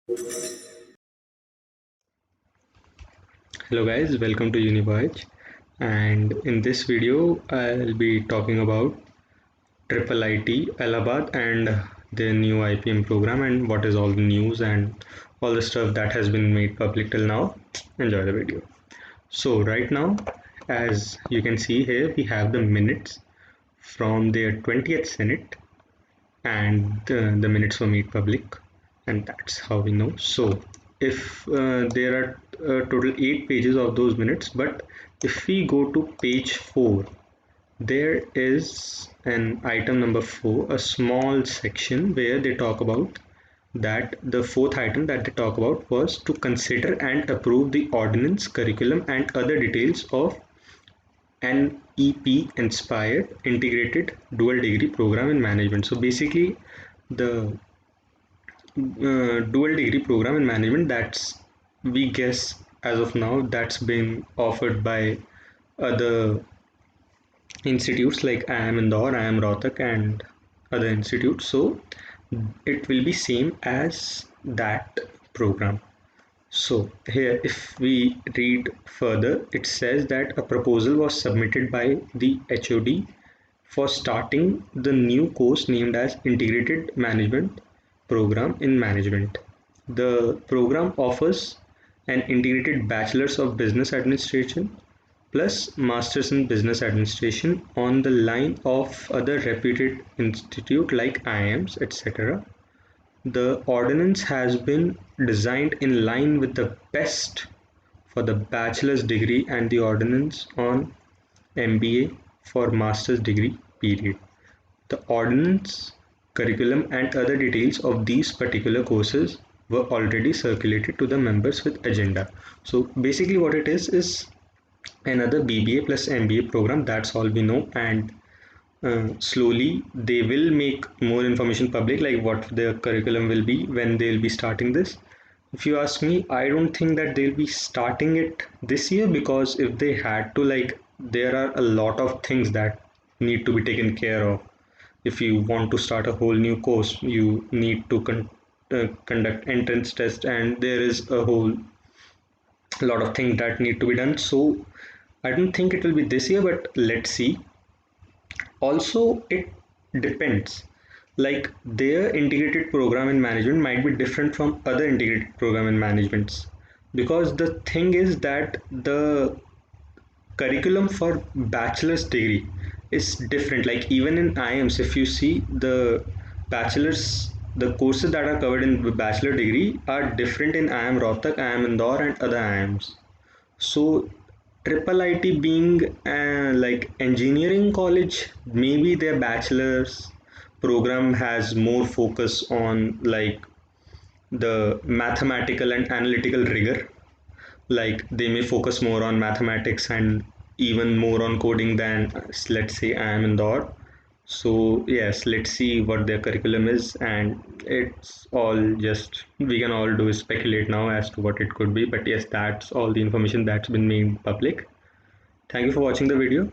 Hello guys, welcome to UniVoyage, and in this video I'll be talking about IIIT Allahabad and their new IPM program and what is all the news and all the stuff that has been made public till now. Enjoy the video. So right now, as you can see here, we have the minutes from their 20th Senate, and the minutes were made public, and that's how we know. So if there are total 8 pages of those minutes, but if we go to page 4, there is an item number 4, a small section where they talk about that the fourth item that they talk about was to consider and approve the ordinance, curriculum and other details of an EP inspired integrated dual degree program in management. So basically the dual degree program in management, that's, we guess as of now, that's been offered by other institutes like IIM Indore, IIM Rohtak and other institutes. So it will be same as that program. So here if we read further, it says that a proposal was submitted by the HOD for starting the new course named as Integrated Management Program in Management. The program offers an integrated Bachelors of Business Administration plus Masters in Business Administration on the line of other reputed institute like IIMs, etc. The ordinance has been designed in line with the best for the bachelor's degree and the ordinance on MBA for master's degree period. The ordinance, curriculum and other details of these particular courses were already circulated to the members with agenda. So basically what it is another BBA plus MBA program, that's all we know, and slowly they will make more information public, like what their curriculum will be when they'll be starting this. If you ask me, I don't think that they'll be starting it this year, because if they had to, like, there are a lot of things that need to be taken care of. If you want to start a whole new course, you need to conduct entrance test, and there is a whole lot of things that need to be done. So I don't think it will be this year, but let's see. Also it depends, like their integrated program in management might be different from other integrated program in managements, because the thing is that the curriculum for bachelor's degree is different. Like even in IIMs, if you see the bachelor's, the courses that are covered in the bachelor degree are different in IIM Rohtak, IIM Indore and other IIMs. So IIIT being like engineering college, maybe their bachelor's program has more focus on like the mathematical and analytical rigor. Like they may focus more on mathematics and even more on coding than, let's say, I am Indore. So yes, let's see what their curriculum is, and it's all just, we can all do is speculate now as to what it could be. But yes, that's all the information that's been made public. Thank you for watching the video.